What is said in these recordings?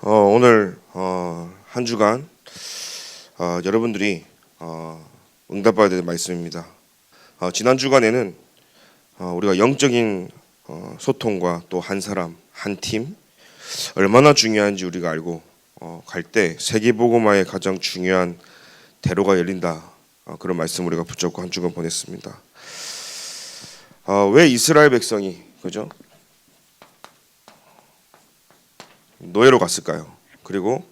오늘 한 주간 여러분들이 응답받아야 될 말씀입니다. 지난 주간에는 우리가 영적인 소통과 또 한 사람, 한 팀 얼마나 중요한지 우리가 알고 갈 때 세계복음화의 가장 중요한 대로가 열린다. 그런 말씀 우리가 붙잡고 한 주간 보냈습니다. 왜 이스라엘 백성이 그죠? 노예로 갔을까요? 그리고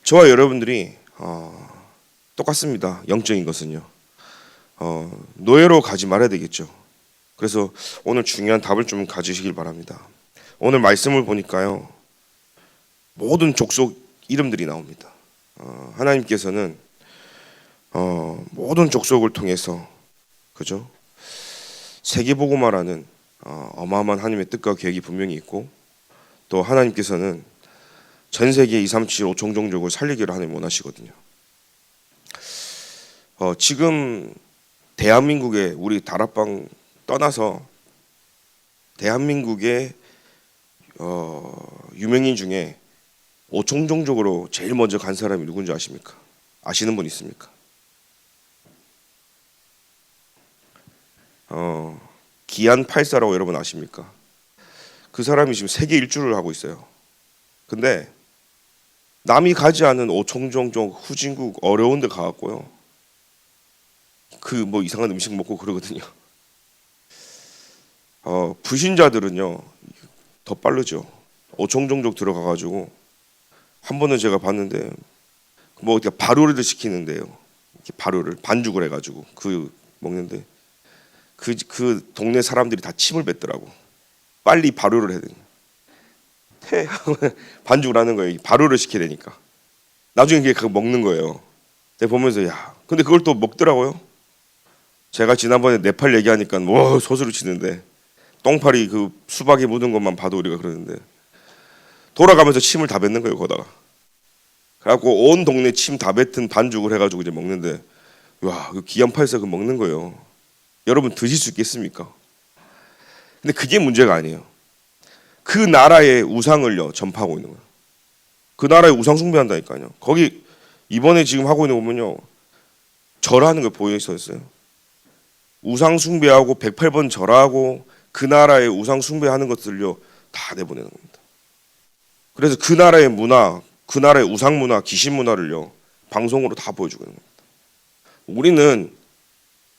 저와 여러분들이 똑같습니다. 영적인 것은요. 노예로 가지 말아야 되겠죠. 그래서 오늘 중요한 답을 좀 가지시길 바랍니다. 오늘 말씀을 보니까요. 모든 족속 이름들이 나옵니다. 하나님께서는 모든 족속을 통해서 그죠? 세계복음화라는 어마어마한 하나님의 뜻과 계획이 분명히 있고 또 하나님께서는 전 세계 237 5총 종족을 살리기를 하나님 원하시거든요. 지금 대한민국에 우리 다락방 떠나서 대한민국의 유명인 중에 5총 종족으로 제일 먼저 간 사람이 누군지 아십니까? 아시는 분 있습니까? 기안 84라고 여러분 아십니까? 그 사람이 지금 세계 일주를 하고 있어요. 근데 남이 가지 않은 5총 종족 후진국 어려운 데 가갖고요. 그 뭐 이상한 음식 먹고 그러거든요. 불신자들은요 더 빠르죠. 5총 종족 들어가가지고 한 번은 제가 봤는데 뭐 발효를 시키는데요. 이렇게 발효를 반죽을 해가지고 그 먹는데 그 동네 사람들이 다 침을 뱉더라고. 빨리 발효를 해야 돼. 반죽을 하는 거예요. 발효를 시켜야 되니까. 나중에 그게 먹는 거예요. 내가 보면서 야, 근데 그걸 또 먹더라고요. 제가 지난번에 네팔 얘기하니까 와 소스를 치는데 똥파리 그 수박에 묻은 것만 봐도 우리가 그러는데 돌아가면서 침을 다 뱉는 거예요. 거다가. 그래갖고 온 동네 침 다 뱉은 반죽을 해가지고 이제 먹는데 와, 그 기안팔사 그 먹는 거예요. 여러분 드실 수 있겠습니까? 근데 그게 문제가 아니에요. 그 나라의 우상을요 전파하고 있는 거예요. 그 나라의 우상 숭배한다니까요. 거기 이번에 지금 하고 있는 거 보면요 절하는 거 보여 있었어요. 우상 숭배하고 108번 절하고 그 나라의 우상 숭배하는 것들요 다 내보내는 겁니다. 그래서 그 나라의 문화, 그 나라의 우상 문화, 귀신 문화를요 방송으로 다 보여주고 있는 겁니다. 우리는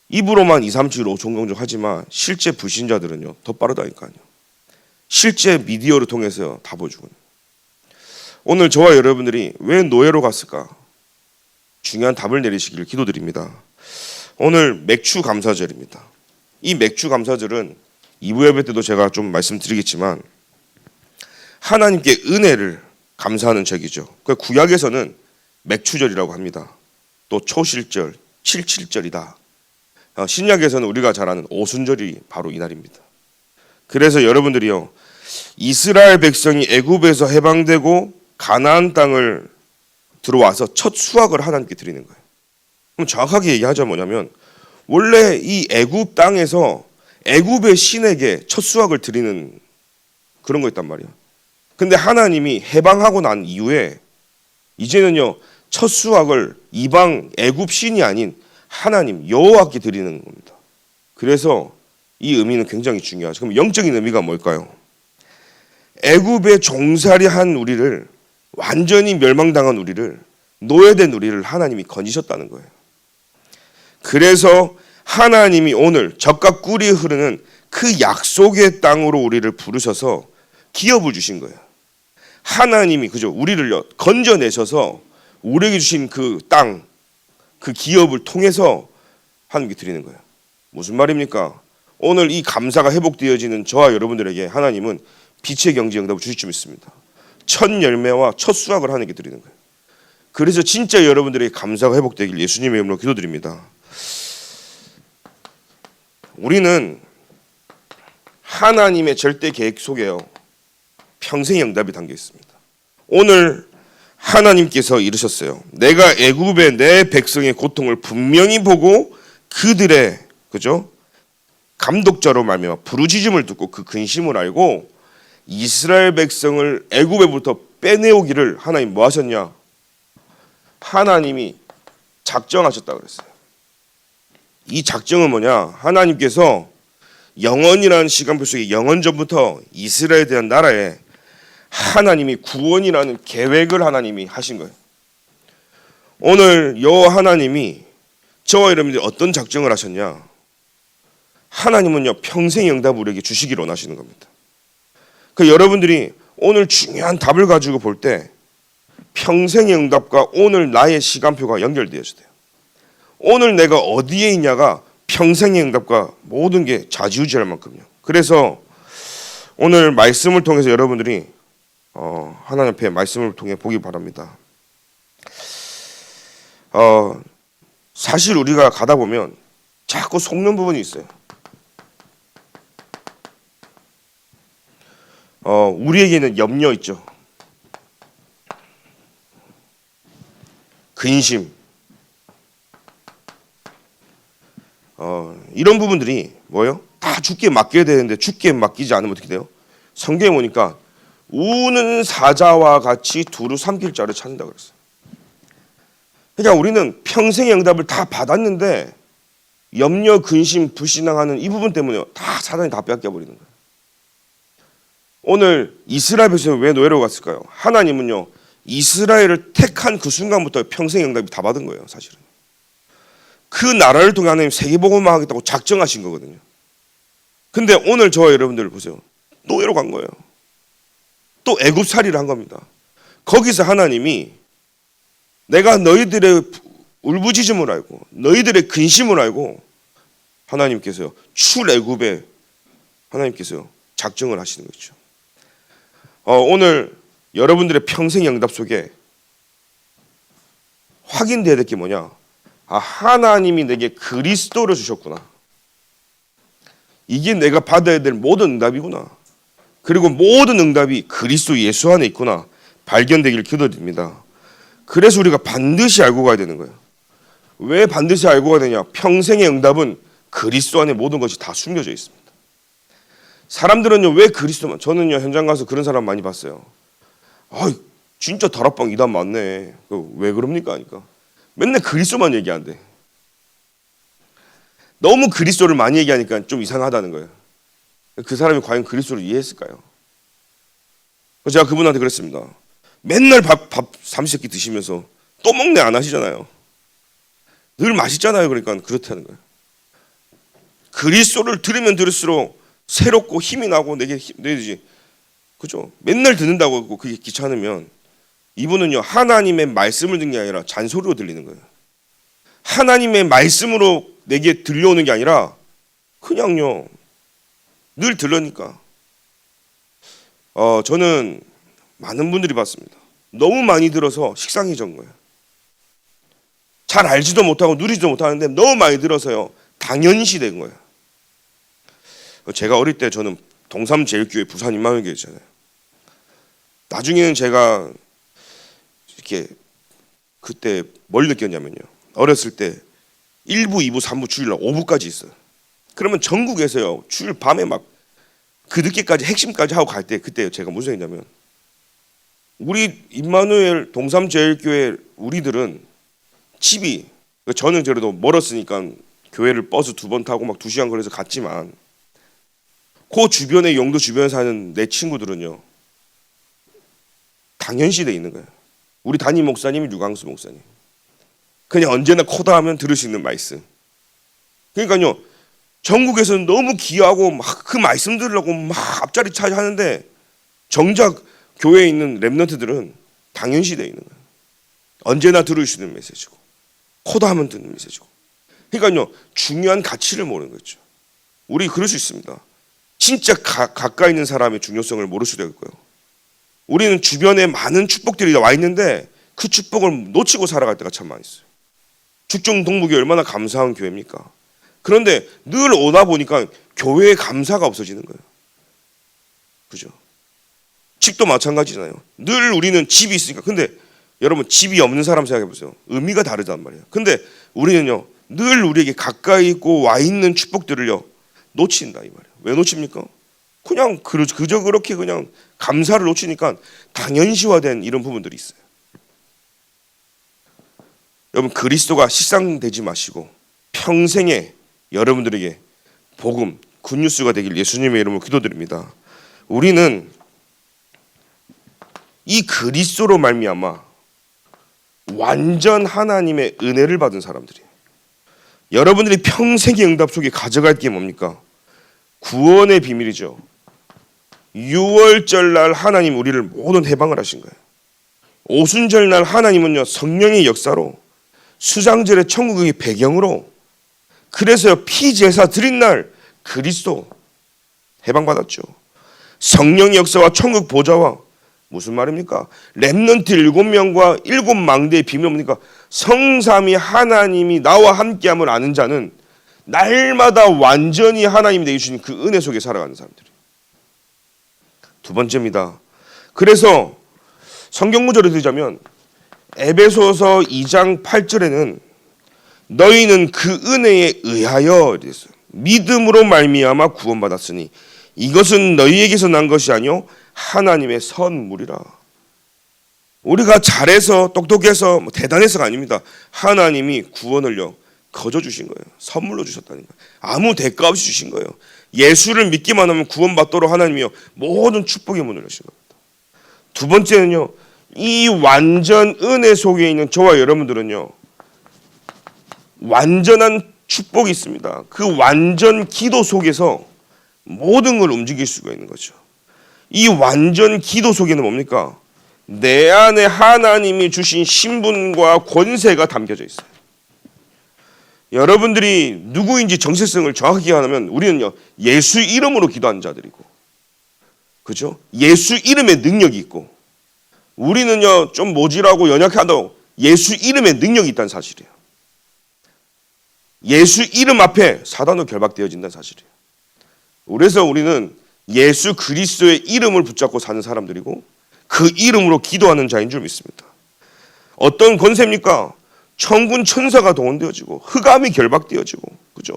입으로만 2, 3, 7, 5 종종 하지만 실제 불신자들은요 더 빠르다니까요. 실제 미디어를 통해서 다 보여주고 있는. 오늘 저와 여러분들이 왜 노예로 갔을까? 중요한 답을 내리시기를 기도드립니다. 오늘 맥주 감사절입니다. 이 맥주 감사절은 2부 예배 때도 제가 좀 말씀드리겠지만 하나님께 은혜를 감사하는 절기죠. 그 구약에서는 맥주절이라고 합니다. 또 초실절, 칠칠절이다. 신약에서는 우리가 잘 아는 오순절이 바로 이날입니다. 그래서 여러분들이요 이스라엘 백성이 애굽에서 해방되고 가나안 땅을 들어와서 첫 수확을 하나님께 드리는 거예요. 그럼 정확하게 얘기하자면 뭐냐면 원래 이 애굽 땅에서 애굽의 신에게 첫 수확을 드리는 그런 거 있단 말이에요. 근데 하나님이 해방하고 난 이후에 이제는요 첫 수확을 이방 애굽 신이 아닌 하나님 여호와께 드리는 겁니다. 그래서 이 의미는 굉장히 중요하죠. 그럼 영적인 의미가 뭘까요? 애굽에 종살이한 우리를 완전히 멸망당한 우리를 노예된 우리를 하나님이 건지셨다는 거예요. 그래서 하나님이 오늘 젖과 꿀이 흐르는 그 약속의 땅으로 우리를 부르셔서 기업을 주신 거예요. 하나님이 그죠 우리를요 건져내셔서 우리에게 주신 그 땅, 그 기업을 통해서 하나님께 드리는 거예요. 무슨 말입니까? 오늘 이 감사가 회복되어지는 저와 여러분들에게 하나님은 빛의 경제 응답을 주실 줄 믿습니다. 첫 열매와 첫 수확을 하나님께 드리는 거예요. 그래서 진짜 여러분들에게 감사가 회복되길 예수님의 이름으로 기도드립니다. 우리는 하나님의 절대 계획 속에요 평생의 응답이 담겨 있습니다. 오늘 하나님께서 이르셨어요. 내가 애굽의 내 백성의 고통을 분명히 보고 그들의 그죠 감독자로 말미암아 부르짖음을 듣고 그 근심을 알고 이스라엘 백성을 애굽에부터 빼내오기를 하나님 뭐 하셨냐? 하나님이 작정하셨다 그랬어요. 이 작정은 뭐냐? 하나님께서 영원이라는 시간표 속에 영원전부터 이스라엘에 대한 나라에 하나님이 구원이라는 계획을 하나님이 하신 거예요. 오늘 여호와 하나님이 저와 여러분들이 어떤 작정을 하셨냐? 하나님은요 평생의 응답을 우리에게 주시기를 원하시는 겁니다. 그 여러분들이 오늘 중요한 답을 가지고 볼 때 평생의 응답과 오늘 나의 시간표가 연결되어야 돼요. 오늘 내가 어디에 있냐가 평생의 응답과 모든 게 좌지우지할 만큼요. 그래서 오늘 말씀을 통해서 여러분들이 하나님 앞에 말씀을 통해 보기 바랍니다. 사실 우리가 가다 보면 자꾸 속는 부분이 있어요. 우리에게는 염려 있죠. 근심. 이런 부분들이 뭐예요? 다 주께 맡겨야 되는데 주께 맡기지 않으면 어떻게 돼요? 성경에 보니까 우는 사자와 같이 두루 삼킬 자를 찾는다 그랬어요. 그러니까 우리는 평생의 응답을 다 받았는데 염려, 근심, 불신앙하는 이 부분 때문에 다 사단이 다 빼앗겨 버리는 거예요. 오늘 이스라엘 백성이 왜 노예로 갔을까요? 하나님은요 이스라엘을 택한 그 순간부터 평생의 응답이 다 받은 거예요. 사실은 그 나라를 통해 하나님 세계복음화 하겠다고 작정하신 거거든요. 근데 오늘 저와 여러분들 보세요. 노예로 간 거예요. 또 애굽살이를 한 겁니다. 거기서 하나님이 내가 너희들의 울부짖음을 알고 너희들의 근심을 알고 하나님께서요 출애굽에 하나님께서요 작정을 하시는 거죠. 오늘 여러분들의 평생의 응답 속에 확인돼야 될 게 뭐냐? 하나님이 내게 그리스도를 주셨구나. 이게 내가 받아야 될 모든 응답이구나. 그리고 모든 응답이 그리스도 예수 안에 있구나. 발견되기를 기도드립니다. 그래서 우리가 반드시 알고 가야 되는 거예요. 왜 반드시 알고 가야 되냐? 평생의 응답은 그리스도 안에 모든 것이 다 숨겨져 있습니다. 사람들은요 왜 그리스도만? 저는요 현장 가서 그런 사람 많이 봤어요. 진짜 다락방 이단 많네. 왜 그럽니까? 하니까 맨날 그리스도만 얘기한대. 너무 그리스도를 많이 얘기하니까 좀 이상하다는 거예요. 그 사람이 과연 그리스도를 이해했을까요? 그래서 제가 그분한테 그랬습니다. 맨날 밥 30개 드시면서 또 먹네 안 하시잖아요. 늘 맛있잖아요. 그러니까 그렇다는 거예요. 그리스도를 들으면 들을수록 새롭고 힘이 나고 내게 되지. 그죠? 맨날 듣는다고 그게 귀찮으면 이분은요 하나님의 말씀을 듣는 게 아니라 잔소리로 들리는 거예요. 하나님의 말씀으로 내게 들려오는 게 아니라 그냥요 늘 들으니까. 저는 많은 분들이 봤습니다. 너무 많이 들어서 식상해진 거예요. 잘 알지도 못하고 누리지도 못하는데 너무 많이 들어서요 당연시 된 거예요. 제가 어릴 때 저는 동삼제일교회 부산 임마누엘교회잖아요. 나중에는 제가 이렇게 그때 뭘 느꼈냐면요. 어렸을 때 1부, 2부, 3부 주일날 5부까지 있어요. 그러면 전국에서요 주일 밤에 막 그 늦게까지 핵심까지 하고 갈 때 그때 제가 무슨 생각이냐면 우리 임마누엘 동삼제일교회 우리들은 집이 저는 그래도 멀었으니까 교회를 버스 2번 타고 막 2시간 걸려서 갔지만 그 주변에 영도 주변에 사는 내 친구들은요 당연시돼 있는 거예요. 우리 담임 목사님이 류광수 목사님. 그냥 언제나 코다하면 들을 수 있는 말씀. 그러니까요 전국에서는 너무 귀하고 막 그 말씀 들으려고 막 앞자리 차지하는데 정작 교회에 있는 랩런트들은 당연시돼 있는 거예요. 언제나 들을 수 있는 메시지고 코다하면 듣는 메시지고. 그러니까요 중요한 가치를 모르는 거죠. 우리 그럴 수 있습니다. 진짜 가까이 있는 사람의 중요성을 모를 수도 있고요. 우리는 주변에 많은 축복들이 와 있는데 그 축복을 놓치고 살아갈 때가 참 많이 있어요. 죽정동북이 얼마나 감사한 교회입니까? 그런데 늘 오다 보니까 교회에 감사가 없어지는 거예요. 그죠? 집도 마찬가지잖아요. 늘 우리는 집이 있으니까. 근데 여러분 집이 없는 사람 생각해 보세요. 의미가 다르단 말이에요. 근데 우리는요 늘 우리에게 가까이 있고 와 있는 축복들을요 놓친다 이 말이에요. 왜 놓칩니까? 그냥 그저 그렇게 그냥 감사를 놓치니까 당연시화된 이런 부분들이 있어요. 여러분, 그리스도가 식상되지 마시고 평생에 여러분들에게 복음, 굿뉴스가 되길 예수님의 이름으로 기도드립니다. 우리는 이 그리스도로 말미암아 완전 하나님의 은혜를 받은 사람들이에요. 여러분들이 평생의 응답 속에 가져갈 게 뭡니까? 구원의 비밀이죠. 유월절날 하나님 우리를 모든 해방을 하신 거예요. 오순절날 하나님은요, 성령의 역사로 수장절의 천국의 배경으로, 그래서 피제사 드린 날 그리스도 해방받았죠. 성령의 역사와 천국 보좌와 무슨 말입니까? 렘넌트 7명과 7망대의 비밀 뭡니까? 성삼위 하나님이 나와 함께함을 아는 자는 날마다 완전히 하나님이 내주신 그 은혜 속에 살아가는 사람들이에요. 두 번째입니다. 그래서 성경 구절을 들자면 에베소서 2장 8절에는 너희는 그 은혜에 의하여 믿음으로 말미암아 구원받았으니 이것은 너희에게서 난 것이 아니요 하나님의 선물이라. 우리가 잘해서 똑똑해서 대단해서가 아닙니다. 하나님이 구원을요 거저 주신 거예요. 선물로 주셨다는 거예요. 아무 대가 없이 주신 거예요. 예수를 믿기만 하면 구원받도록 하나님이요 모든 축복의 문을 여신 겁니다. 두 번째는요, 이 완전 은혜 속에 있는 저와 여러분들은요 완전한 축복이 있습니다. 그 완전 기도 속에서 모든 걸 움직일 수가 있는 거죠. 이 완전 기도 속에는 뭡니까? 내 안에 하나님이 주신 신분과 권세가 담겨져 있어요. 여러분들이 누구인지 정체성을 정확히 하면 우리는요 예수 이름으로 기도하는 자들이고, 그죠? 예수 이름의 능력이 있고, 우리는요 좀 모질하고 연약하다고 예수 이름의 능력이 있다는 사실이에요. 예수 이름 앞에 사단도 결박되어진다는 사실이에요. 그래서 우리는 예수 그리스도의 이름을 붙잡고 사는 사람들이고 그 이름으로 기도하는 자인 줄 믿습니다. 어떤 권세입니까? 천군 천사가 동원되어지고 흑암이 결박되어지고, 그죠?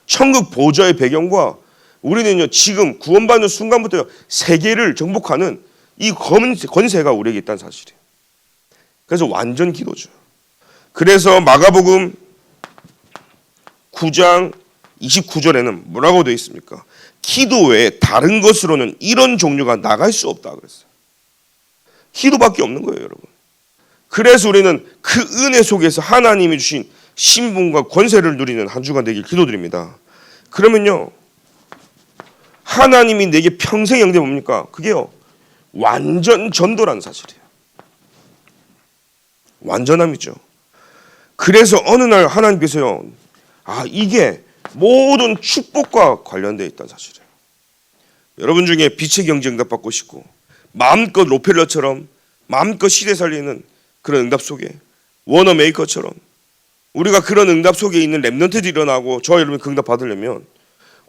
천국 보좌의 배경과 우리는요 지금 구원받는 순간부터 세계를 정복하는 이 권세가 우리에게 있다는 사실이에요. 그래서 완전 기도죠. 그래서 마가복음 9장 29절에는 뭐라고 되어 있습니까? 기도 외에 다른 것으로는 이런 종류가 나갈 수 없다 그랬어요. 기도밖에 없는 거예요, 여러분. 그래서 우리는 그 은혜 속에서 하나님이 주신 신분과 권세를 누리는 한 주간 되길 기도드립니다. 그러면요, 하나님이 내게 평생 영대 뭡니까? 그게요, 완전 전도라는 사실이에요. 완전함이죠. 그래서 어느 날 하나님께서요, 이게 모든 축복과 관련되어 있다는 사실이에요. 여러분 중에 빛의 경제 응답 받고 싶고 마음껏 로펠러처럼 마음껏 시대 살리는 그런 응답 속에 워너 메이커처럼 우리가 그런 응답 속에 있는 렘넌트들이 일어나고 저와 여러분이 그 응답 받으려면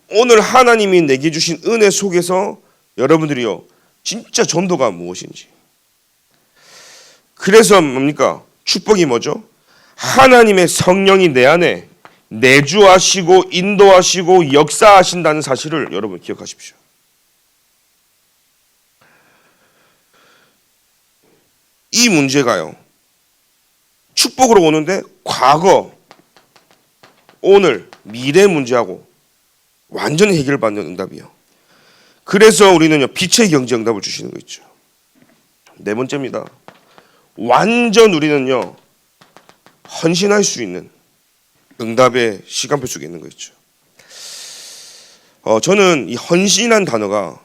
오늘 하나님이 내게 주신 은혜 속에서 여러분들이요 진짜 전도가 무엇인지, 그래서 뭡니까? 축복이 뭐죠? 하나님의 성령이 내 안에 내주하시고 인도하시고 역사하신다는 사실을 여러분 기억하십시오. 이 문제가요 축복으로 오는데 과거, 오늘, 미래 문제하고 완전히 해결받는 응답이요. 그래서 우리는요 빛의 경제 응답을 주시는 거 있죠. 네 번째입니다. 완전 우리는요 헌신할 수 있는 응답의 시간표 속에 있는 거 있죠. 저는 이 헌신한 단어가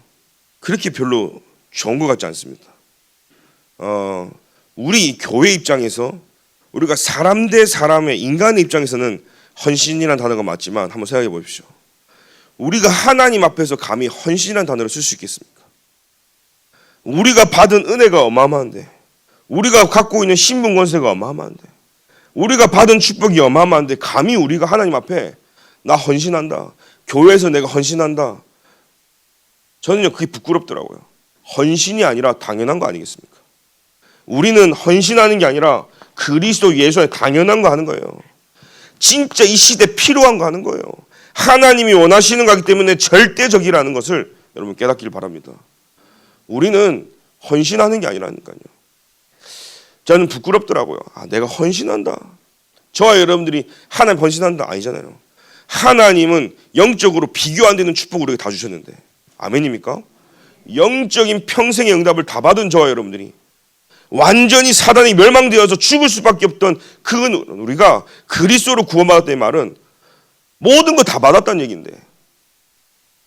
그렇게 별로 좋은 것 같지 않습니다. 우리 교회 입장에서 우리가 사람 대 사람의 인간의 입장에서는 헌신이라는 단어가 맞지만 한번 생각해 보십시오. 우리가 하나님 앞에서 감히 헌신이라는 단어를 쓸 수 있겠습니까? 우리가 받은 은혜가 어마어마한데, 우리가 갖고 있는 신분 권세가 어마어마한데, 우리가 받은 축복이 어마어마한데 감히 우리가 하나님 앞에 나 헌신한다, 교회에서 내가 헌신한다, 저는요 그게 부끄럽더라고요. 헌신이 아니라 당연한 거 아니겠습니까? 우리는 헌신하는 게 아니라 그리스도 예수 안에 당연한 거 하는 거예요. 진짜 이 시대에 필요한 거 하는 거예요. 하나님이 원하시는 거기 때문에 절대적이라는 것을 여러분 깨닫기를 바랍니다. 우리는 헌신하는 게 아니라니까요. 저는 부끄럽더라고요. 내가 헌신한다. 저와 여러분들이 하나님 헌신한다 아니잖아요. 하나님은 영적으로 비교 안 되는 축복을 우리에게 다 주셨는데, 아멘입니까? 영적인 평생의 응답을 다 받은 저와 여러분들이 완전히 사단이 멸망되어서 죽을 수밖에 없던 우리가 그리스도로 구원받았다는 말은 모든 거 다 받았다는 얘기인데,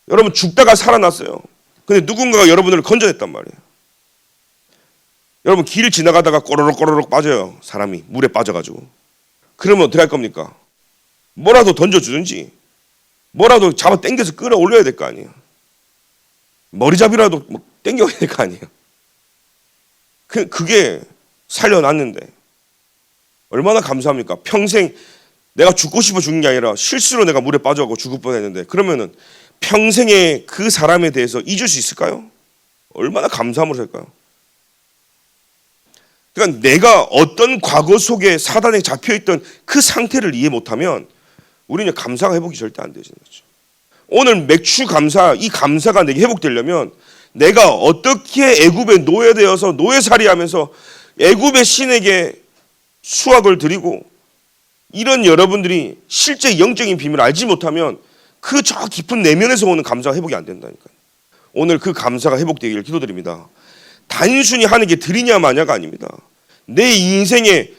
여러분 죽다가 살아났어요. 근데 누군가가 여러분을 건져냈단 말이에요. 여러분 길 지나가다가 꼬르륵 빠져요. 사람이 물에 빠져가지고. 그러면 어떻게 할 겁니까? 뭐라도 던져주든지 뭐라도 잡아 당겨서 끌어올려야 될 거 아니에요. 머리잡이라도 당겨야 될 거 아니에요. 그게 살려놨는데 얼마나 감사합니까? 평생 내가 죽고 싶어 죽는 게 아니라 실수로 내가 물에 빠져가고 죽을 뻔했는데, 그러면은 평생에 그 사람에 대해서 잊을 수 있을까요? 얼마나 감사함으로 살까요? 그러니까 내가 어떤 과거 속에 사단에 잡혀있던 그 상태를 이해 못하면 우리는 감사가 회복이 절대 안 되는 거죠. 오늘 맥주 감사, 이 감사가 내게 회복되려면 내가 어떻게 애굽에 노예되어서 노예살이하면서 애굽의 신에게 수확을 드리고, 이런 여러분들이 실제 영적인 비밀을 알지 못하면 그 저 깊은 내면에서 오는 감사가 회복이 안 된다니까요. 오늘 그 감사가 회복되기를 기도드립니다. 단순히 하는 게 드리냐 마냐가 아닙니다. 내 인생의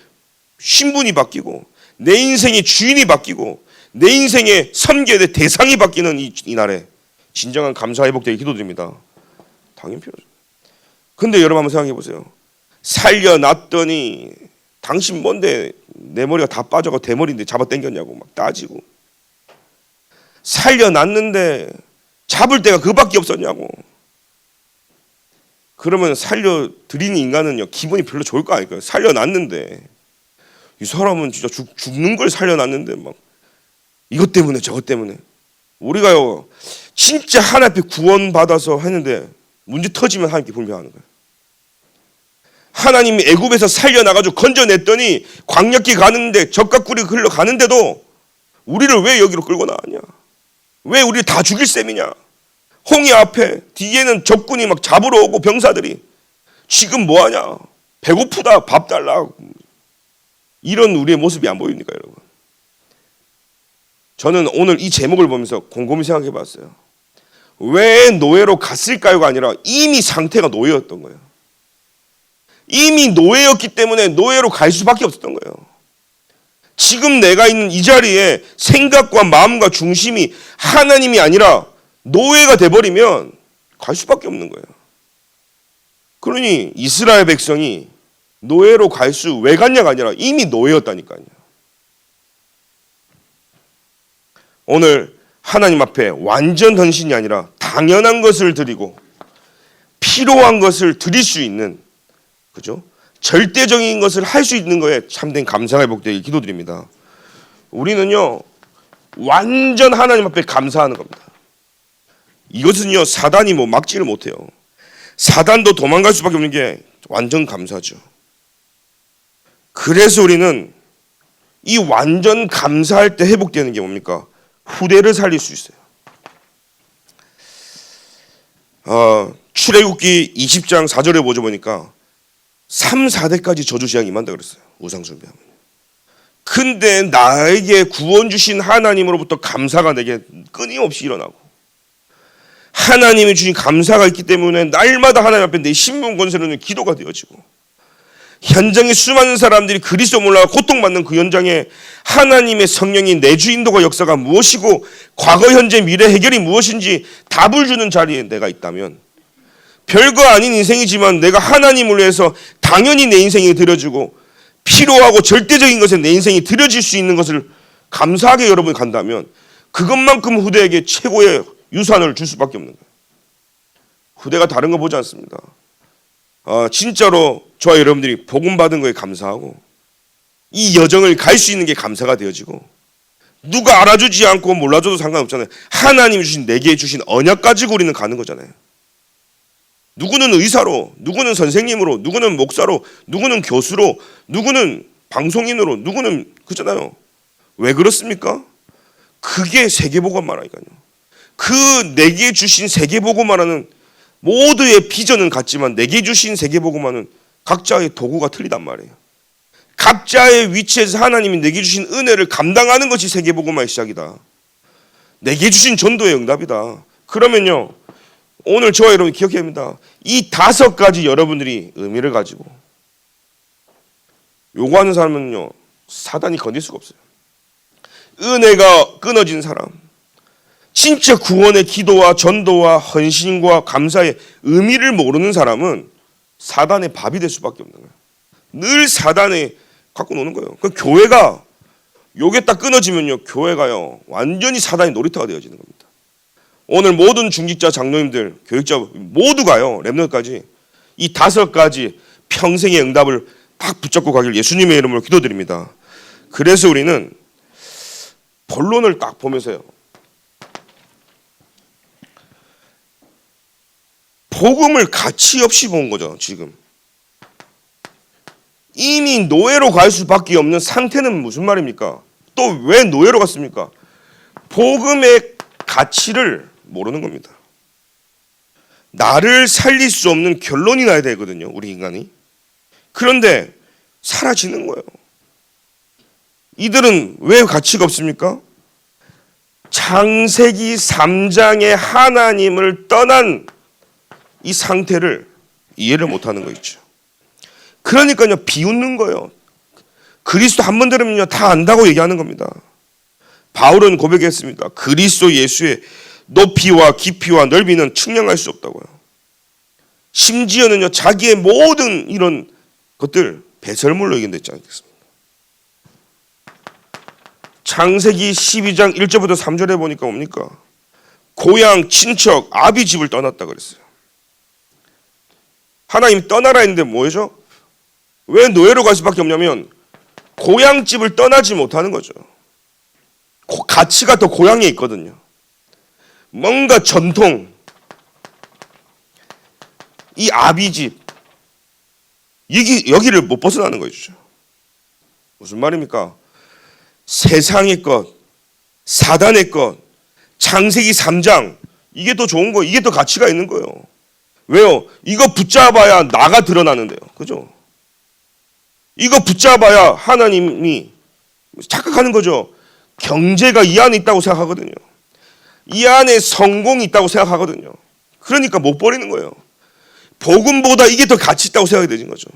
신분이 바뀌고, 내 인생의 주인이 바뀌고, 내 인생의 섬겨야 될 대상이 바뀌는 이 날에 진정한 감사 회복되기 기도드립니다. 당연히 필요하죠. 근데 여러분 한번 생각해 보세요. 살려놨더니 당신 뭔데 내 머리가 다 빠져가 대머리인데 잡아 당겼냐고 막 따지고, 살려놨는데 잡을 데가 그밖에 없었냐고. 그러면 살려드리는 인간은요 기분이 별로 좋을 거 아닐까요? 살려놨는데 이 사람은 진짜 죽는 걸 살려놨는데 막 이것 때문에 저것 때문에. 우리가요 진짜 하나님 앞에 구원받아서 했는데 문제 터지면 하나님께 불평하는 거예요. 하나님이 애굽에서 살려나가지고 건져냈더니 광야길 가는데 젖과 꿀이 흘러가는데도 우리를 왜 여기로 끌고 나왔냐? 왜 우리를 다 죽일 셈이냐? 홍해 앞에 뒤에는 적군이 막 잡으러 오고 병사들이 지금 뭐하냐? 배고프다, 밥 달라. 이런 우리의 모습이 안 보입니까 여러분? 저는 오늘 이 제목을 보면서 곰곰이 생각해 봤어요. 왜 노예로 갔을까요가 아니라 이미 상태가 노예였던 거예요. 이미 노예였기 때문에 노예로 갈 수밖에 없었던 거예요. 지금 내가 있는 이 자리에 생각과 마음과 중심이 하나님이 아니라 노예가 돼버리면 갈 수밖에 없는 거예요. 그러니 이스라엘 백성이 노예로 갈 수 왜 갔냐가 아니라 이미 노예였다니까요. 오늘 하나님 앞에 완전 헌신이 아니라 당연한 것을 드리고 필요한 것을 드릴 수 있는, 그죠? 절대적인 것을 할 수 있는 거에 참된 감사가 회복되길 기도드립니다. 우리는요 완전 하나님 앞에 감사하는 겁니다. 이것은요 사단이 막지를 못해요. 사단도 도망갈 수밖에 없는 게 완전 감사죠. 그래서 우리는 이 완전 감사할 때 회복되는 게 뭡니까? 후대를 살릴 수 있어요. 출애굽기 20장 4절에 보니까 3, 4대까지 저주재앙이 임한다 그랬어요. 우상 숭배하면. 근데 나에게 구원 주신 하나님으로부터 감사가 내게 끊임없이 일어나고, 하나님이 주신 감사가 있기 때문에 날마다 하나님 앞에 내 신분 권세로는 기도가 되어지고, 현장에 수많은 사람들이 그리스도 몰라 고통받는 그 현장에 하나님의 성령이 내 주인도가 역사가 무엇이고 과거 현재 미래 해결이 무엇인지 답을 주는 자리에 내가 있다면, 별거 아닌 인생이지만 내가 하나님을 위해서 당연히 내 인생이 드려지고 필요하고 절대적인 것에 내 인생이 드려질 수 있는 것을 감사하게 여러분이 간다면 그것만큼 후대에게 최고의 유산을 줄 수밖에 없는 거예요. 후대가 다른 거 보지 않습니다. 진짜로 저와 여러분들이 복음 받은 거에 감사하고 이 여정을 갈 수 있는 게 감사가 되어지고, 누가 알아주지 않고 몰라줘도 상관없잖아요. 하나님이 주신 내게 주신 언약 가지고 우리는 가는 거잖아요. 누구는 의사로, 누구는 선생님으로, 누구는 목사로, 누구는 교수로, 누구는 방송인으로, 누구는 그잖아요. 왜 그렇습니까? 그게 세계복음화라니까요. 그 내게 주신 세계복음화라는 모두의 비전은 같지만 내게 주신 세계복음화는 각자의 도구가 틀리단 말이에요. 각자의 위치에서 하나님이 내게 주신 은혜를 감당하는 것이 세계복음화의 시작이다. 내게 주신 전도의 응답이다. 그러면요, 오늘 저와 여러분 기억해야 합니다. 이 5가지 여러분들이 의미를 가지고 요구하는 사람은요, 사단이 건질 수가 없어요. 은혜가 끊어진 사람, 진짜 구원의 기도와 전도와 헌신과 감사의 의미를 모르는 사람은 사단의 밥이 될 수밖에 없는 거예요. 늘 사단에 갖고 노는 거예요. 그 교회가 요게 딱 끊어지면요, 교회가요 완전히 사단의 놀이터가 되어지는 겁니다. 오늘 모든 중직자, 장로님들, 교육자 모두가요, 렘넌트까지 이 5가지 평생의 응답을 딱 붙잡고 가길 예수님의 이름으로 기도드립니다. 그래서 우리는 본론을 딱 보면서요, 복음을 가치 없이 본 거죠. 지금 이미 노예로 갈 수밖에 없는 상태는 무슨 말입니까? 또 왜 노예로 갔습니까? 복음의 가치를 모르는 겁니다. 나를 살릴 수 없는 결론이 나야 되거든요, 우리 인간이. 그런데 사라지는 거예요. 이들은 왜 가치가 없습니까? 창세기 3장의 하나님을 떠난 이 상태를 이해를 못하는 거 있죠. 그러니까요, 비웃는 거예요. 그리스도 한 번 들으면요 다 안다고 얘기하는 겁니다. 바울은 고백했습니다. 그리스도 예수의 높이와 깊이와 넓이는 측량할 수 없다고요. 심지어는요, 자기의 모든 이런 것들 배설물로 얘기했지 않겠습니까? 창세기 12장 1절부터 3절에 보니까 뭡니까? 고향, 친척, 아비 집을 떠났다 그랬어요. 하나님이 떠나라 했는데 뭐죠? 왜 노예로 갈 수밖에 없냐면 고향집을 떠나지 못하는 거죠. 가치가 더 고향에 있거든요. 뭔가 전통, 이 아비집, 여기를 못 벗어나는 거죠. 무슨 말입니까? 세상의 것, 사단의 것, 창세기 3장, 이게 더 좋은 거예요. 이게 더 가치가 있는 거예요. 왜요? 이거 붙잡아야 나가 드러나는데요. 그죠? 이거 붙잡아야 하나님이 착각하는 거죠. 경제가 이 안에 있다고 생각하거든요. 이 안에 성공이 있다고 생각하거든요. 그러니까 못 버리는 거예요. 복음보다 이게 더 가치 있다고 생각이 되는 거죠.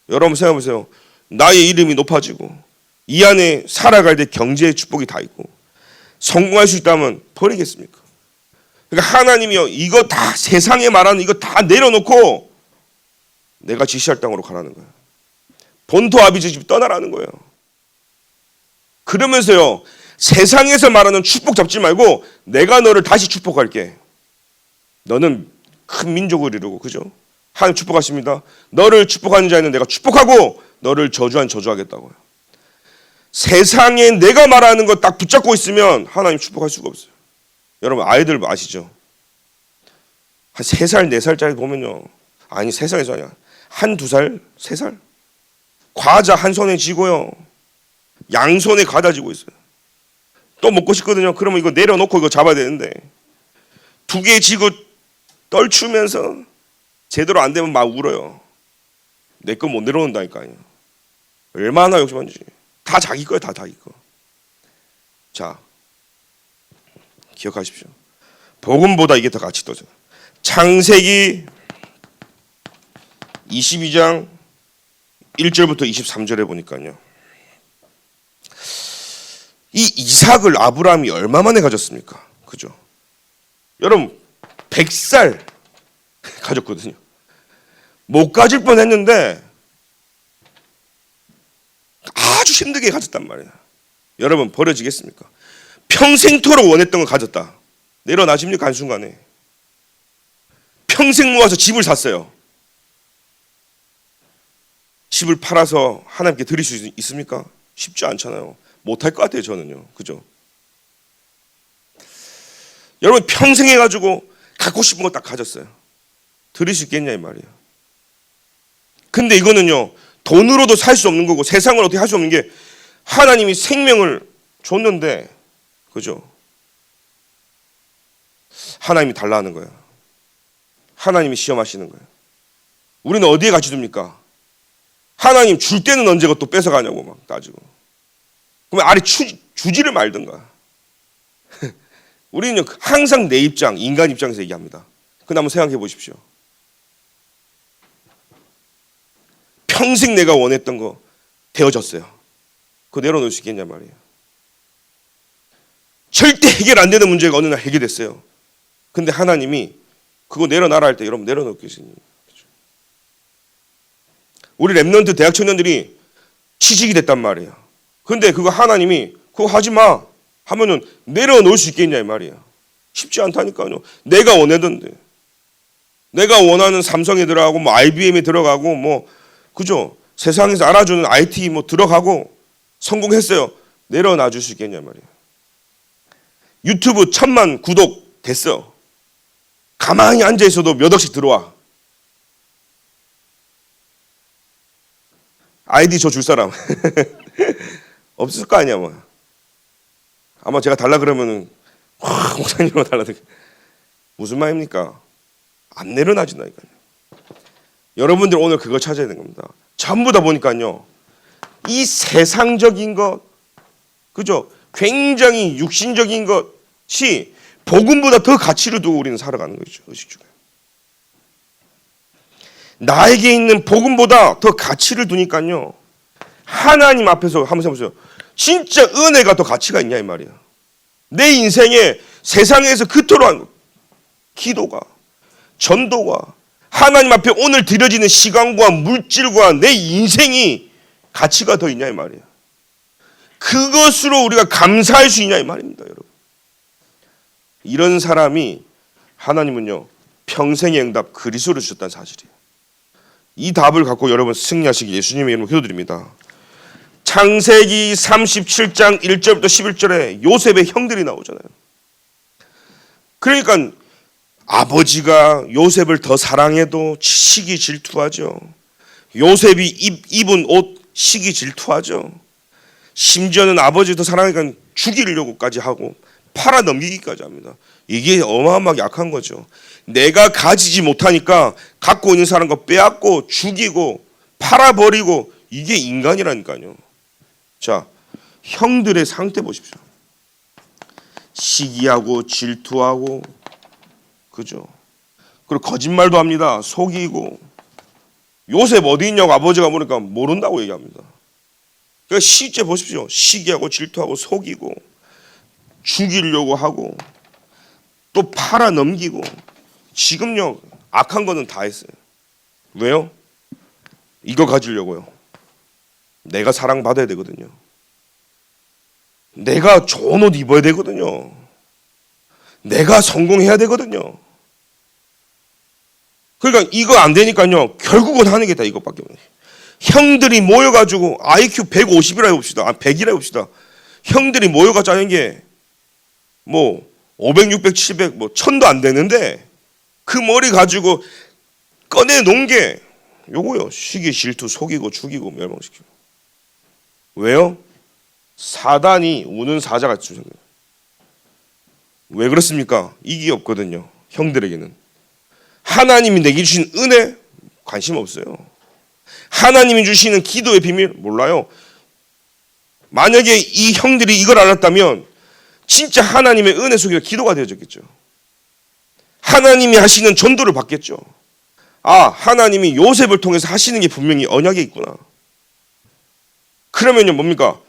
여러분 생각해 보세요. 나의 이름이 높아지고 이 안에 살아갈 때 경제의 축복이 다 있고 성공할 수 있다면 버리겠습니까? 그러니까 하나님이요, 이거 다 세상에 말하는 이거 다 내려놓고 내가 지시할 땅으로 가라는 거예요. 본토 아비지 집 떠나라는 거예요. 그러면서요, 세상에서 말하는 축복 잡지 말고 내가 너를 다시 축복할게. 너는 큰 민족을 이루고, 그죠? 하나님 축복하십니다. 너를 축복하는 자에는 내가 축복하고 너를 저주한 저주하겠다고요. 세상에 내가 말하는 거 딱 붙잡고 있으면 하나님 축복할 수가 없어요. 여러분 아이들 아시죠? 한 3살, 4살짜리 보면요, 아니 3살에서 아니야, 1, 2살, 3살 과자 한 손에 쥐고요, 양손에 과자 쥐고 있어요. 또 먹고 싶거든요. 그러면 이거 내려놓고 이거 잡아야 되는데 2개 쥐고 떨추면서 제대로 안 되면 막 울어요. 내 거 못 내려놓는다니까요. 얼마나 욕심한지. 다 자기 거예요. 다 자기 거. 자, 기억하십시오. 복음보다 이게 더 가치 있어요. 창세기 22장 1절부터 23절에 보니까요, 이 이삭을 아브라함이 얼마 만에 가졌습니까? 그죠? 여러분 100살 가졌거든요. 못 가질 뻔했는데 아주 힘들게 가졌단 말이에요. 여러분 버려지겠습니까? 평생토록 원했던 걸 가졌다. 내려놔집니까? 한순간에. 평생 모아서 집을 샀어요. 집을 팔아서 하나님께 드릴 수 있습니까? 쉽지 않잖아요. 못할 것 같아요, 저는요. 그죠? 여러분 평생 해가지고 갖고 싶은 거 딱 가졌어요. 드릴 수 있겠냐 이 말이에요. 근데 이거는요, 돈으로도 살 수 없는 거고 세상을 어떻게 할 수 없는 게, 하나님이 생명을 줬는데, 그죠? 하나님이 달라 하는 거예요. 하나님이 시험하시는 거예요. 우리는 어디에 가치 둡니까? 하나님 줄 때는 언제고 또 뺏어가냐고 막 따지고. 그러면 아래 주지를 말든가. 우리는 항상 내 입장, 인간 입장에서 얘기합니다. 근데 한번 생각해 보십시오. 평생 내가 원했던 거 되어졌어요. 그거 내려놓을 수 있겠냐 말이에요. 절대 해결 안 되는 문제가 어느 날 해결됐어요. 근데 하나님이 그거 내려놔라 할 때 여러분 내려놓을 수 있는 거죠. 우리 랩런트 대학 청년들이 취직이 됐단 말이에요. 근데 그거 하나님이 그거 하지 마 하면은 내려놓을 수 있겠냐 이 말이에요. 쉽지 않다니까요. 내가 원하던데. 내가 원하는 삼성에 들어가고 뭐 IBM에 들어가고 뭐 그죠? 세상에서 알아주는 IT 뭐 들어가고 성공했어요. 내려놔 줄 수 있겠냐 말이에요. 유튜브 1000만 구독 됐어. 가만히 앉아 있어도 몇 억씩 들어와. 아이디 저 줄 사람 없을 거 아니야 뭐. 아마 제가 달라 그러면은 목사님으로 달라. 무슨 말입니까? 안 내려놔진다니까요. 여러분들 오늘 그거 찾아야 되는 겁니다. 전부 다 보니까요. 이 세상적인 것, 그죠? 굉장히 육신적인 것이 복음보다 더 가치를 두고 우리는 살아가는 것이죠. 의식 중에. 나에게 있는 복음보다 더 가치를 두니까요. 하나님 앞에서 한번 해보세요. 진짜 은혜가 더 가치가 있냐 이 말이야. 내 인생에 세상에서 그토록 기도가, 전도가, 하나님 앞에 오늘 드려지는 시간과 물질과 내 인생이 가치가 더 있냐 이 말이야. 그것으로 우리가 감사할 수 있냐 이 말입니다, 여러분. 이런 사람이 하나님은요 평생의 응답 그리스도를 주셨다는 사실이에요. 이 답을 갖고 여러분 승리하시기 예수님의 이름으로 기도드립니다. 창세기 37장 1절부터 11절에 요셉의 형들이 나오잖아요. 그러니까 아버지가 요셉을 더 사랑해도 시기 질투하죠. 요셉이 입은 옷 시기 질투하죠. 심지어는 아버지 더 사랑하니까 죽이려고까지 하고 팔아 넘기기까지 합니다. 이게 어마어마하게 약한 거죠. 내가 가지지 못하니까 갖고 있는 사람 거 빼앗고 죽이고 팔아버리고 이게 인간이라니까요. 자, 형들의 상태 보십시오. 시기하고 질투하고 그죠? 그리고 거짓말도 합니다. 속이고. 요셉 어디 있냐고 아버지가 물으니까 모른다고 얘기합니다. 그러니까 실제 보십시오. 시기하고 질투하고 속이고 죽이려고 하고 또 팔아 넘기고 지금요 악한 거는 다 했어요. 왜요? 이거 가지려고요. 내가 사랑받아야 되거든요. 내가 좋은 옷 입어야 되거든요. 내가 성공해야 되거든요. 그러니까 이거 안 되니까요. 결국은 하는 게 다 이것밖에 없어요. 형들이 모여가지고 IQ 150이라 해봅시다. 100이라 해봅시다. 형들이 모여가지고 하는 게 뭐 500, 600, 700, 뭐 1000도 안 되는데 그 머리 가지고 꺼내놓은 게 요거요. 시기, 질투, 속이고 죽이고 멸망시키고. 왜요? 사단이 우는 사자가 주셨네요. 왜 그렇습니까? 이게 없거든요. 형들에게는. 하나님이 내게 주신 은혜 관심 없어요. 하나님이 주시는 기도의 비밀 몰라요. 만약에 이 형들이 이걸 알았다면 진짜 하나님의 은혜 속에 기도가 되어졌겠죠. 하나님이 하시는 전도를 받겠죠. 아, 하나님이 요셉을 통해서 하시는 게 분명히 언약에 있구나. 그러면요 뭡니까?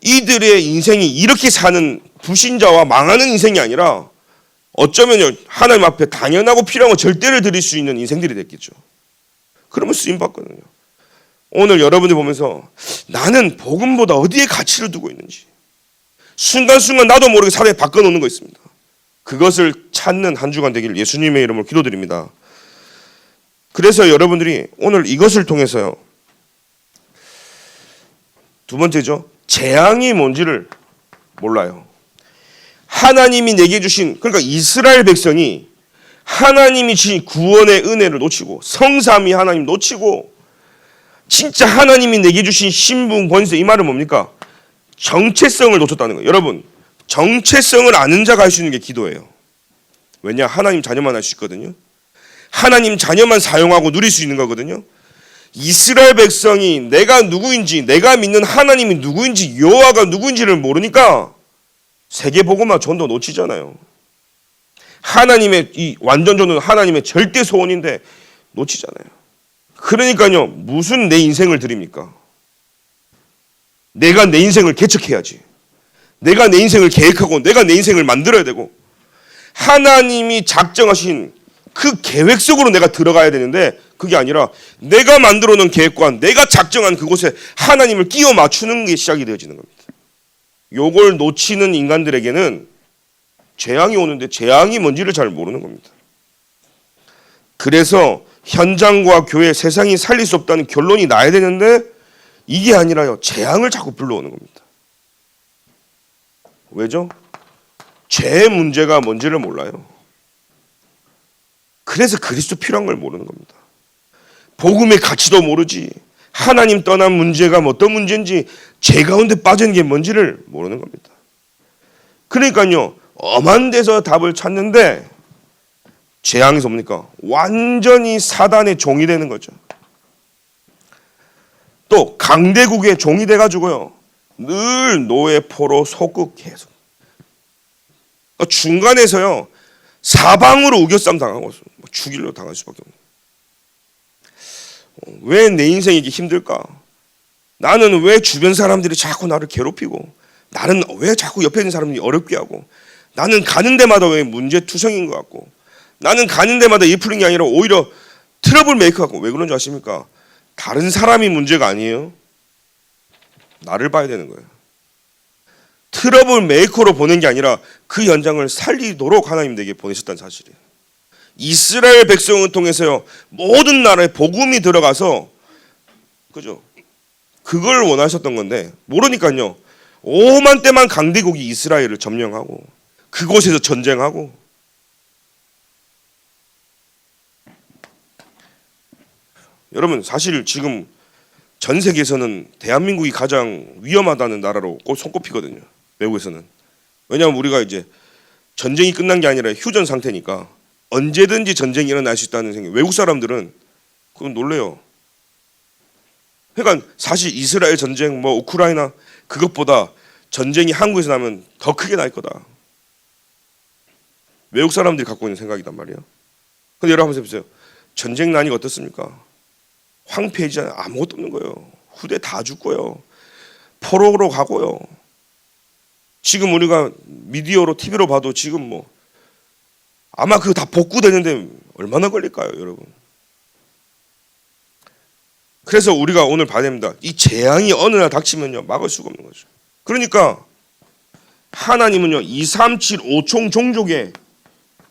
이들의 인생이 이렇게 사는 불신자와 망하는 인생이 아니라 어쩌면요 하나님 앞에 당연하고 필요한 거 절대를 드릴 수 있는 인생들이 됐겠죠. 그러면 쓰임 받거든요. 오늘 여러분들 보면서 나는 복음보다 어디에 가치를 두고 있는지 순간순간 나도 모르게 사회에 바꿔놓는 거 있습니다. 그것을 찾는 한 주간 되길 예수님의 이름으로 기도드립니다. 그래서 여러분들이 오늘 이것을 통해서요. 두 번째죠. 재앙이 뭔지를 몰라요. 하나님이 내게 주신, 그러니까 이스라엘 백성이 하나님이 주신 구원의 은혜를 놓치고 성삼위 하나님 놓치고 진짜 하나님이 내게 주신 신분 권세, 이 말은 뭡니까? 정체성을 놓쳤다는 거예요. 여러분, 정체성을 아는 자가 할 수 있는 게 기도예요. 왜냐? 하나님 자녀만 할 수 있거든요. 하나님 자녀만 사용하고 누릴 수 있는 거거든요. 이스라엘 백성이 내가 누구인지, 내가 믿는 하나님이 누구인지, 여호와가 누구인지를 모르니까 세계복음화 전도 놓치잖아요. 하나님의 이 완전 전도는 하나님의 절대 소원인데 놓치잖아요. 그러니까요, 무슨 내 인생을 드립니까? 내가 내 인생을 개척해야지. 내가 내 인생을 계획하고 내가 내 인생을 만들어야 되고, 하나님이 작정하신 그 계획 속으로 내가 들어가야 되는데, 그게 아니라 내가 만들어 놓은 계획과 내가 작정한 그곳에 하나님을 끼워 맞추는 게 시작이 되어지는 겁니다. 요걸 놓치는 인간들에게는 재앙이 오는데 재앙이 뭔지를 잘 모르는 겁니다. 그래서 현장과 교회, 세상이 살릴 수 없다는 결론이 나야 되는데 이게 아니라요, 재앙을 자꾸 불러오는 겁니다. 왜죠? 죄의 문제가 뭔지를 몰라요. 그래서 그리스도 필요한 걸 모르는 겁니다. 복음의 가치도 모르지, 하나님 떠난 문제가 어떤 문제인지, 죄 가운데 빠진 게 뭔지를 모르는 겁니다. 그러니까요, 엄한 데서 답을 찾는데 재앙이 뭡니까? 완전히 사단의 종이 되는 거죠. 또 강대국의 종이 돼가지고요, 늘 노예포로 속고 계속, 그러니까 중간에서요 사방으로 우겨싸움 당하고 죽일로 당할 수밖에 없는. 왜 내 인생이 이게 힘들까? 나는 왜 주변 사람들이 자꾸 나를 괴롭히고, 나는 왜 자꾸 옆에 있는 사람들이 어렵게 하고, 나는 가는 데마다 왜 문제투성인 것 같고, 나는 가는 데마다 일 푸는 게 아니라 오히려 트러블 메이커 같고. 왜 그런지 아십니까? 다른 사람이 문제가 아니에요. 나를 봐야 되는 거예요. 트러블 메이커로 보낸 게 아니라 그 현장을 살리도록 하나님 내게 보내셨다는 사실이에요. 이스라엘 백성을 통해서요, 모든 나라에 복음이 들어가서, 그죠? 그걸 원하셨던 건데 모르니까요, 오만 때만 강대국이 이스라엘을 점령하고 그곳에서 전쟁하고. 여러분, 사실 지금 전 세계에서는 대한민국이 가장 위험하다는 나라로 꼭 손꼽히거든요, 외국에서는. 왜냐하면 우리가 이제 전쟁이 끝난 게 아니라 휴전 상태니까 언제든지 전쟁이 일어날 수 있다는 생각. 외국 사람들은 그건 놀래요. 그러니까 사실 이스라엘 전쟁, 뭐 우크라이나, 그것보다 전쟁이 한국에서 나면 더 크게 날 거다. 외국 사람들이 갖고 있는 생각이단 말이에요. 근데 여러분 한번 해보세요. 전쟁 난이가 어떻습니까? 황폐해지잖아요. 아무것도 없는 거예요. 후대 다 죽고요, 포로로 가고요. 지금 우리가 미디어로, TV로 봐도 지금 뭐 아마 그거 다 복구되는데 얼마나 걸릴까요, 여러분? 그래서 우리가 오늘 봐야 됩니다. 이 재앙이 어느 날 닥치면요, 막을 수가 없는 거죠. 그러니까 하나님은요, 2, 3, 7, 5총 종족의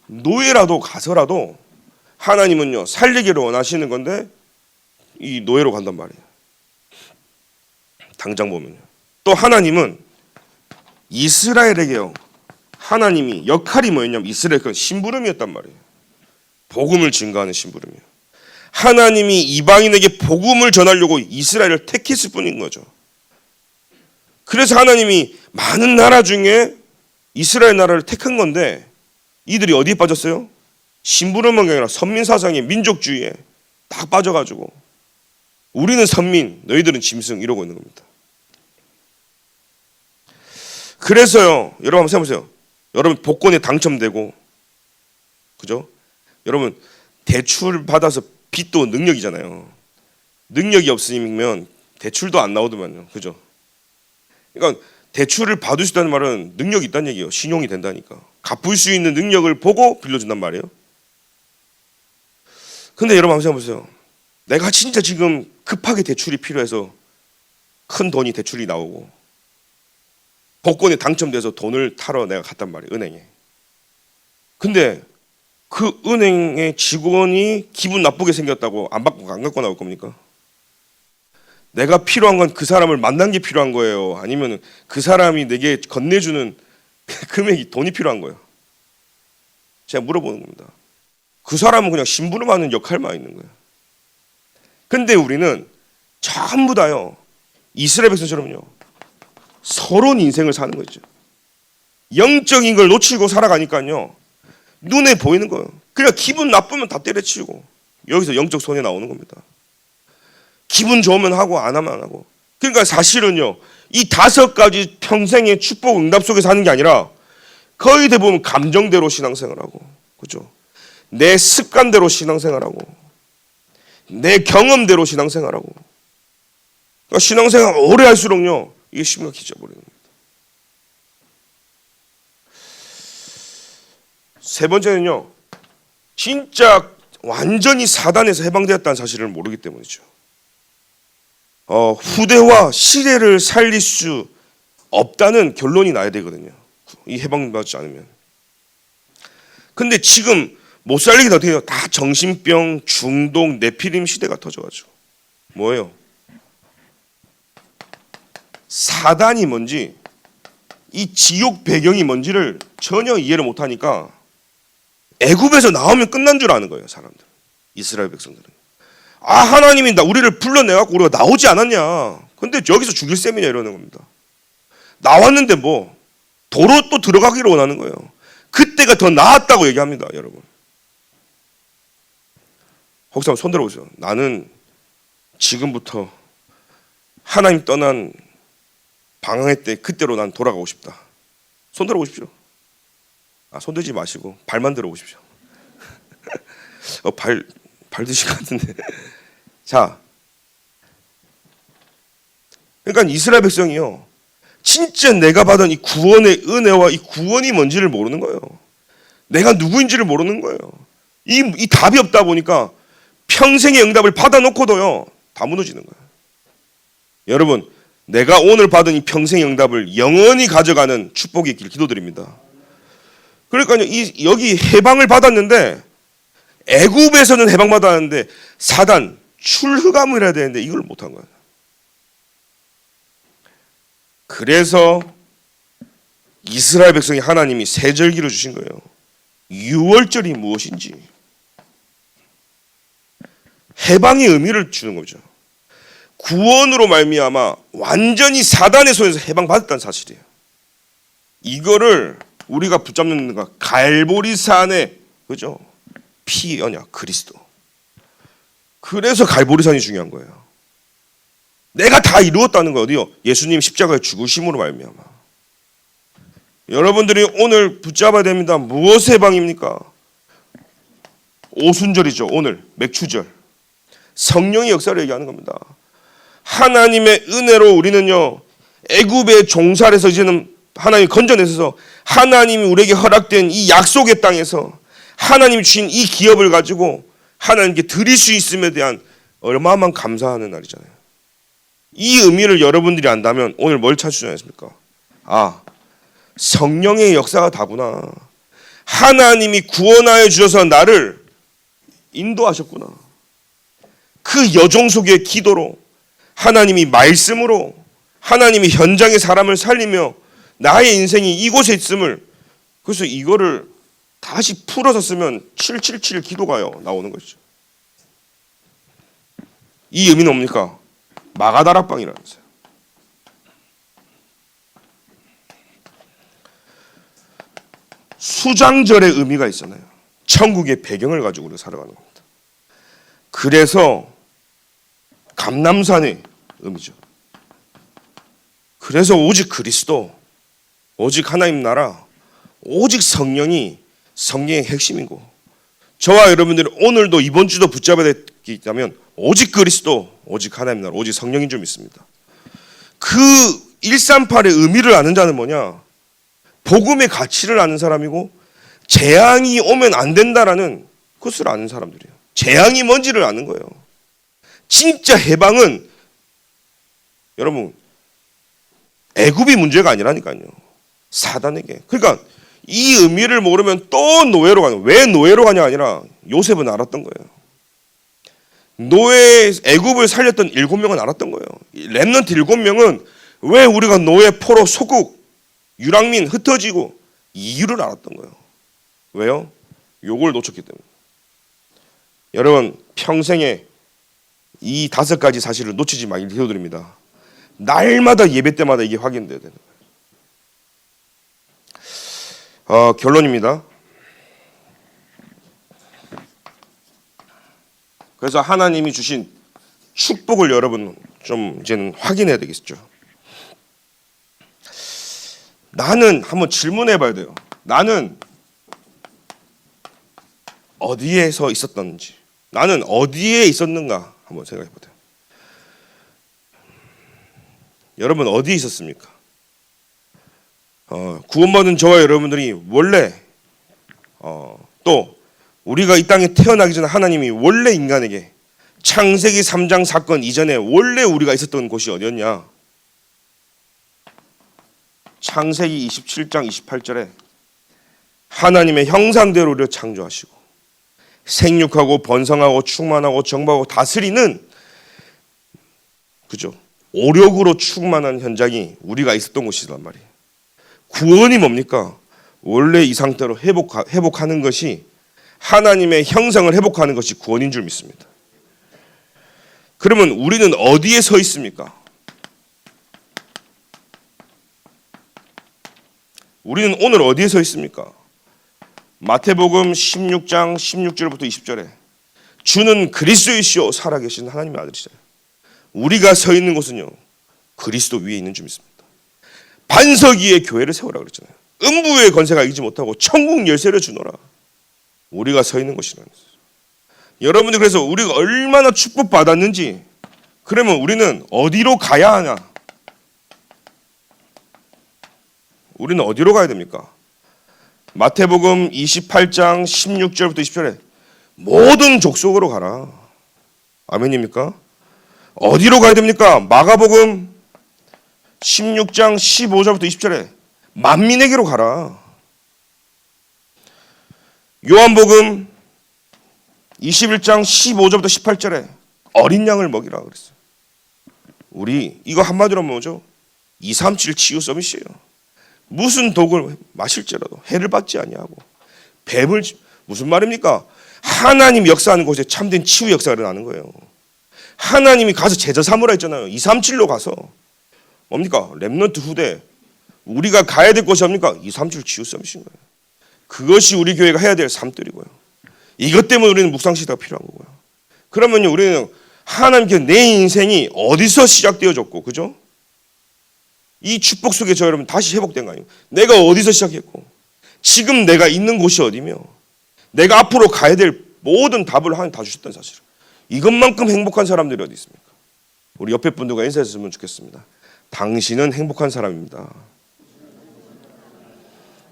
노예라도 가서라도 하나님은요 살리기를 원하시는 건데 이 노예로 간단 말이에요. 당장 보면요. 또 하나님은 이스라엘에게요, 하나님이 역할이 뭐였냐면 이스라엘 그 심부름이었단 말이에요. 복음을 증거하는 심부름이에요. 하나님이 이방인에게 복음을 전하려고 이스라엘을 택했을 뿐인 거죠. 그래서 하나님이 많은 나라 중에 이스라엘 나라를 택한 건데 이들이 어디에 빠졌어요? 심부름한 게 아니라 선민사상에, 민족주의에 딱 빠져가지고 우리는 선민, 너희들은 짐승 이러고 있는 겁니다. 그래서요, 여러분 한번 생각해보세요. 여러분 복권에 당첨되고, 그죠? 여러분 대출 받아서 빚도 능력이잖아요. 능력이 없으면 대출도 안 나오더만요, 그죠? 그러니까 대출을 받을 수 있다는 말은 능력이 있다는 얘기예요. 신용이 된다니까. 갚을 수 있는 능력을 보고 빌려준단 말이에요. 근데 여러분 한번 생각해보세요. 내가 진짜 지금 급하게 대출이 필요해서 큰 돈이 대출이 나오고 복권에 당첨돼서 돈을 타러 내가 갔단 말이에요, 은행에. 근데 그 은행의 직원이 기분 나쁘게 생겼다고 안 갖고 나올 겁니까? 내가 필요한 건 그 사람을 만난 게 필요한 거예요? 아니면 그 사람이 내게 건네주는 금액이, 돈이 필요한 거예요? 제가 물어보는 겁니다. 그 사람은 그냥 심부름하는 역할만 있는 거예요. 근데 우리는 전부 다요, 이스라엘 백성처럼요, 서러운 인생을 사는 거죠. 영적인 걸 놓치고 살아가니까요, 눈에 보이는 거예요. 그러니까 기분 나쁘면 다 때려치우고 여기서 영적 손해 나오는 겁니다. 기분 좋으면 하고 안 하면 안 하고. 그러니까 사실은요, 이 5가지 평생의 축복 응답 속에서 하는 게 아니라 거의 대부분 감정대로 신앙생활하고, 그죠? 내 습관대로 신앙생활하고, 내 경험대로 신앙생활하고. 그러니까 신앙생활 오래 할수록요, 이게 심각해져 버리는 겁니다. 세 번째는요, 진짜 완전히 사단에서 해방되었다는 사실을 모르기 때문이죠. 후대와 시대를 살릴 수 없다는 결론이 나야 되거든요. 이 해방받지 않으면. 근데 지금 못 살리게 어떻게 해요? 다 정신병, 중독, 네피림 시대가 터져가지고. 뭐예요? 사단이 뭔지, 이 지옥 배경이 뭔지를 전혀 이해를 못하니까 애굽에서 나오면 끝난 줄 아는 거예요, 사람들. 이스라엘 백성들은. 하나님이 우리를 불러내갖고 우리가 나오지 않았냐. 근데 여기서 죽일 셈이냐 이러는 겁니다. 나왔는데 뭐 도로 또 들어가기를 원하는 거예요. 그때가 더 나았다고 얘기합니다, 여러분. 혹시 한번 손 들어보세요. 나는 지금부터 하나님 떠난 방황회 때 그때로 난 돌아가고 싶다. 손 들어보십시오. 손 들지 마시고 발만 들어보십시오. 발 드신 것 같은데. 자, 그러니까 이스라엘 백성이요, 진짜 내가 받은 이 구원의 은혜와 이 구원이 뭔지를 모르는 거예요. 내가 누구인지를 모르는 거예요. 이 답이 없다 보니까 평생의 응답을 받아놓고도요, 다 무너지는 거예요. 여러분, 내가 오늘 받은 이 평생의 응답을 영원히 가져가는 축복이 있길 기도드립니다. 그러니까요, 여기 해방을 받았는데, 애굽에서는 해방받았는데 사단 출흑암을 해야 되는데 이걸 못한 거예요. 그래서 이스라엘 백성이 하나님이 세절기로 주신 거예요. 유월절이 무엇인지, 해방의 의미를 주는 거죠. 구원으로 말미암아 완전히 사단의 손에서 해방받았다는 사실이에요. 이거를 우리가 붙잡는 거, 갈보리산의, 그죠? 피 언약 그리스도. 그래서 갈보리산이 중요한 거예요. 내가 다 이루었다는 거 어디요? 예수님 십자가의 죽으심으로 말미암아. 여러분들이 오늘 붙잡아야 됩니다. 무엇의 해방입니까? 오순절이죠. 오늘 맥추절. 성령의 역사를 얘기하는 겁니다. 하나님의 은혜로 우리는요, 애굽의 종살에서 이제는 하나님이 건져내셔서 하나님이 우리에게 허락된 이 약속의 땅에서 하나님이 주신 이 기업을 가지고 하나님께 드릴 수 있음에 대한 얼마만 감사하는 날이잖아요. 이 의미를 여러분들이 안다면 오늘 뭘 찾으시지 않습니까? 성령의 역사가 다구나. 하나님이 구원하여 주셔서 나를 인도하셨구나. 그 여종 속의 기도로, 하나님이 말씀으로, 하나님이 현장의 사람을 살리며 나의 인생이 이곳에 있음을, 그래서 이거를 다시 풀어서 쓰면 777 기도가요 나오는 것이죠. 이 의미는 뭡니까? 마가다락방이라는 거예요. 수장절의 의미가 있잖아요. 천국의 배경을 가지고 우리가 살아가는 겁니다. 그래서 감람산의 의미죠. 그래서 오직 그리스도, 오직 하나님 나라, 오직 성령이 성경의 핵심이고, 저와 여러분들이 오늘도 이번 주도 붙잡아야 될 게 있다면 오직 그리스도, 오직 하나님 나라, 오직 성령인 줄 믿습니다. 그 138의 의미를 아는 자는 뭐냐? 복음의 가치를 아는 사람이고, 재앙이 오면 안 된다라는 그것을 아는 사람들이에요. 재앙이 뭔지를 아는 거예요. 진짜 해방은 여러분 애굽이 문제가 아니라니까요. 사단에게. 그러니까 이 의미를 모르면 또 노예로 가는, 왜 노예로 가냐 아니라 요셉은 알았던 거예요. 노예, 애굽을 살렸던 7명은 알았던 거예요. 렘넌트 7명은 왜 우리가 노예, 포로, 소국, 유랑민, 흩어지고, 이유를 알았던 거예요. 왜요? 요걸 놓쳤기 때문에. 여러분, 평생에 이 5가지 사실을 놓치지 말길 기도드립니다. 날마다 예배 때마다 이게 확인돼야 되는 거예요. 결론입니다. 그래서 하나님이 주신 축복을 여러분 좀 이제는 확인해야 되겠죠. 나는 한번 질문해 봐야 돼요. 나는 어디에서 있었던지, 나는 어디에 있었는가 한번 생각해 보세요. 여러분 어디에 있었습니까? 구원받은 저와 여러분들이 원래 또 우리가 이 땅에 태어나기 전에 하나님이 원래 인간에게 창세기 3장 사건 이전에 원래 우리가 있었던 곳이 어디였냐? 창세기 27장 28절에 하나님의 형상대로 우리를 창조하시고 생육하고 번성하고 충만하고 정복하고 다스리는, 그죠? 오력으로 충만한 현장이 우리가 있었던 곳이란 말이에요. 구원이 뭡니까? 원래 이 상태로 회복하는 것이, 하나님의 형상을 회복하는 것이 구원인 줄 믿습니다. 그러면 우리는 어디에 서 있습니까? 우리는 오늘 어디에 서 있습니까? 마태복음 16장 16절부터 20절에 주는 그리스도이시오 살아계신 하나님의 아들이시잖아요. 우리가 서 있는 곳은요, 그리스도 위에 있는 줄 믿습니다. 반석 위에 교회를 세우라 그랬잖아요. 음부의 권세가 이기지 못하고 천국 열쇠를 주노라. 우리가 서 있는 곳이라는 거죠. 여러분들, 그래서 우리가 얼마나 축복받았는지, 그러면 우리는 어디로 가야 하냐? 우리는 어디로 가야 됩니까? 마태복음 28장 16절부터 20절에 모든 족속으로 가라. 아멘입니까? 어디로 가야 됩니까? 마가복음 16장 15절부터 20절에 만민에게로 가라. 요한복음 21장 15절부터 18절에 어린 양을 먹이라 그랬어요. 우리 이거 한마디로 뭐죠? 237 치유 서밋이에요. 무슨 독을 마실지라도 해를 받지 아니하고 뱀을, 무슨 말입니까? 하나님 역사하는 곳에 참된 치유 역사가 일어나는 거예요. 하나님이 가서 제자 삼으라 했잖아요. 237로 가서 뭡니까? 렘넌트 후대, 우리가 가야 될 곳이 뭡니까? 237 치유 서밋인 거예요. 그것이 우리 교회가 해야 될 삶들이고요. 이것 때문에 우리는 묵상시대가 필요한 거고요. 그러면요, 우리는 하나님께 내 인생이 어디서 시작되어졌고, 그죠? 이 축복 속에 저 여러분 다시 회복된 거 아니에요? 내가 어디서 시작했고, 지금 내가 있는 곳이 어디며, 내가 앞으로 가야 될 모든 답을 하나님 다 주셨다는 사실. 이것만큼 행복한 사람들이 어디 있습니까? 우리 옆에 분들과 인사했으면 좋겠습니다. 당신은 행복한 사람입니다.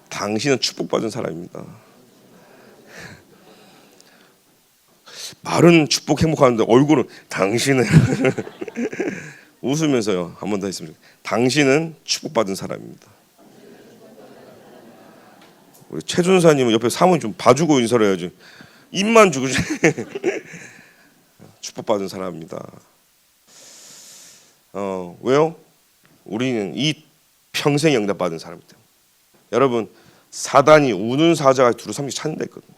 당신은 축복받은 사람입니다. 말은 축복 행복하는데 얼굴은 당신은 웃으면서요. 한 번 더 했습니다. 당신은 축복받은 사람입니다. 우리 최준사님은 옆에 사모님 좀 봐주고 인사를 해야지. 입만 주고 축복받은 사람입니다. 왜요? 우리는 이 평생 응답받은 사람입니다. 여러분, 사단이 우는 사자가 두루 삼기 찾는다 했거든요.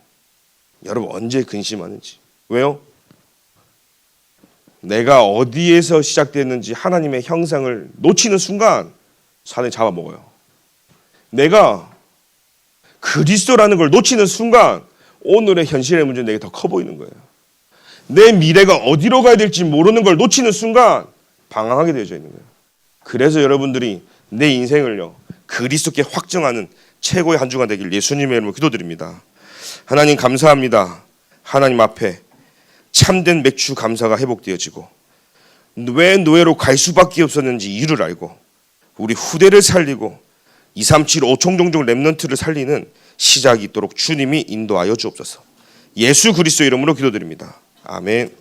여러분 언제 근심하는지. 왜요? 내가 어디에서 시작됐는지 하나님의 형상을 놓치는 순간 사단이 잡아먹어요. 내가 그리스도라는 걸 놓치는 순간 오늘의 현실의 문제는 내게 더 커 보이는 거예요. 내 미래가 어디로 가야 될지 모르는 걸 놓치는 순간 방황하게 되어져 있는 거예요. 그래서 여러분들이 내 인생을요, 그리스도께 확정하는 최고의 한 주간 되길 예수님의 이름으로 기도드립니다. 하나님 감사합니다. 하나님 앞에 참된 맥주 감사가 회복되어지고 왜 노예로 갈 수밖에 없었는지 이유를 알고 우리 후대를 살리고 237 5총종족 렘넌트를 살리는 시작이 있도록 주님이 인도하여 주옵소서. 예수 그리스도 이름으로 기도드립니다. 아멘.